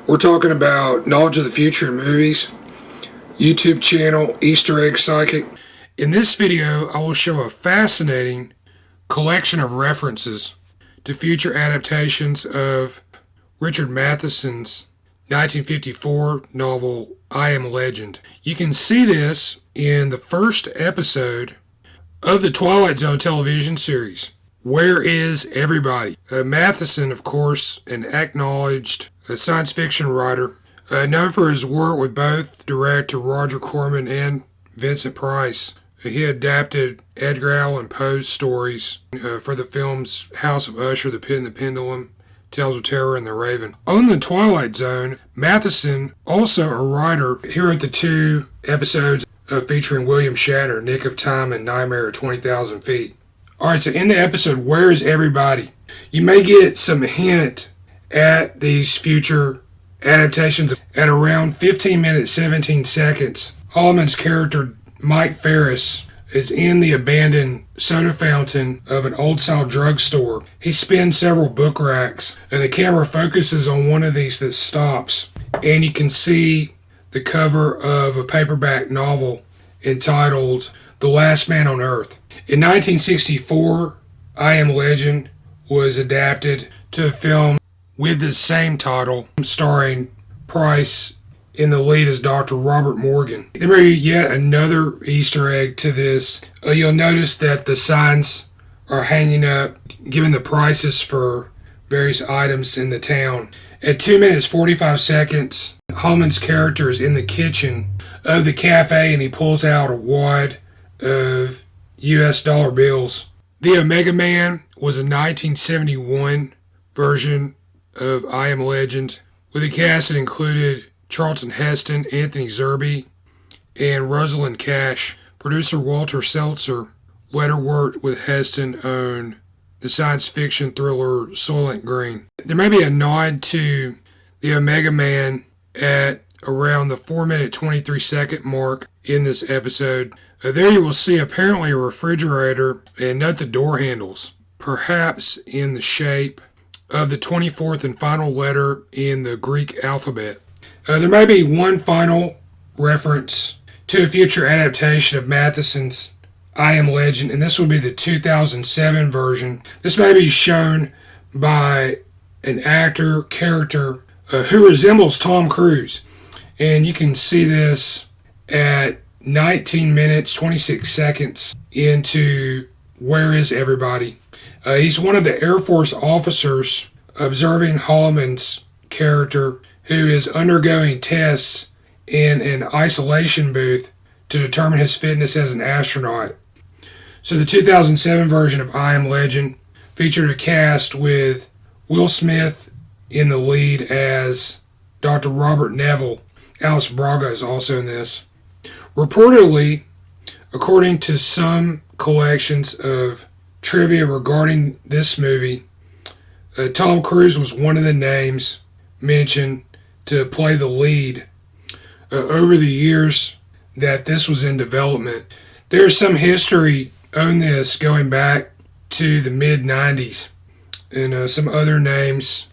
We're talking about knowledge of the future in movies, YouTube channel, Easter Egg Psychic. In this video, I will show a fascinating collection of references to future adaptations of Richard Matheson's 1954 novel, I Am Legend. You can see this in the first episode of the Twilight Zone television series. Where is everybody? Matheson, of course, an acknowledged science fiction writer, known for his work with both director Roger Corman and Vincent Price. He adapted Edgar Allen Poe's stories for the films House of Usher, The Pit and the Pendulum, Tales of Terror, and The Raven. On the Twilight Zone, Matheson, also a writer, he wrote the two episodes featuring William Shatner, Nick of Time and Nightmare at 20,000 Feet. Alright, so in the episode, Where is Everybody? You may get some hint at these future adaptations. At around 15 minutes, 17 seconds, Holliman's character, Mike Ferris, is in the abandoned soda fountain of an old-style drugstore. He spins several book racks, and the camera focuses on one of these that stops, and you can see the cover of a paperback novel entitled The Last Man on Earth. In 1964, I Am Legend was adapted to a film with the same title, starring Price in the lead as Dr. Robert Morgan. There may be yet another Easter egg to this. You'll notice that the signs are hanging up, giving the prices for various items in the town. At 2 minutes 45 seconds, Holliman's character is in the kitchen of the cafe and he pulls out a wad of US dollar bills. The Omega Man was a 1971 version of I Am Legend with a cast that included Charlton Heston, Anthony Zerbe, and Rosalind Cash. Producer Walter Seltzer later worked with Heston on the science fiction thriller Soylent Green. There may be a nod to the Omega Man at around the 4 minute 23 second mark in this episode. There you will see apparently a refrigerator, and note the door handles, perhaps in the shape of the 24th and final letter in the Greek alphabet. There may be one final reference to a future adaptation of Matheson's I Am Legend, and this would be the 2007 version. This may be shown by an actor, character, who resembles Tom Cruise. And you can see this at 19 minutes, 26 seconds into Where is Everybody? He's one of the Air Force officers observing Holliman's character, who is undergoing tests in an isolation booth to determine his fitness as an astronaut. So the 2007 version of I Am Legend featured a cast with Will Smith in the lead as Dr. Robert Neville. Alice Braga is also in this. Reportedly, according to some collections of trivia regarding this movie, Tom Cruise was one of the names mentioned to play the lead over the years that this was in development. There's some history on this going back to the mid-90s, and some other names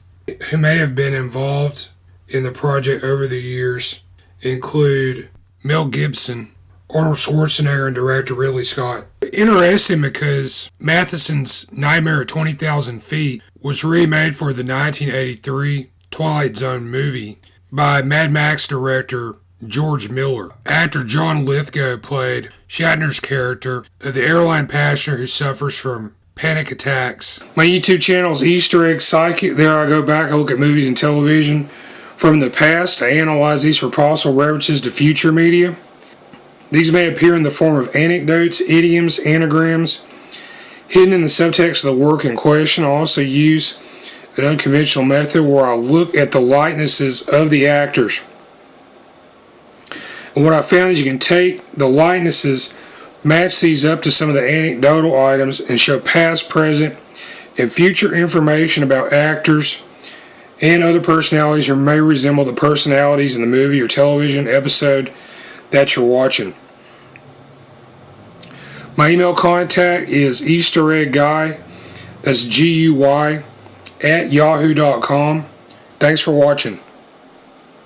who may have been involved in the project over the years include Mel Gibson, Arnold Schwarzenegger, and director Ridley Scott. Interesting because Matheson's Nightmare at 20,000 Feet was remade for the 1983 Twilight Zone movie by Mad Max director George Miller. Actor John Lithgow played Shatner's character, the airline passenger who suffers from panic attacks. My YouTube channel is Easter Egg Psychic. There I go back, I look at movies and television from the past. I analyze these for possible references to future media. These may appear in the form of anecdotes, idioms, anagrams, hidden in the subtext of the work in question. I also use an unconventional method where I look at the likenesses of the actors. And what I found is you can take the likenesses, match these up to some of the anecdotal items, and show past, present, and future information about actors and other personalities who may resemble the personalities in the movie or television episode that you're watching. My email contact is eastereggguy, that's GUY, @yahoo.com. Thanks for watching.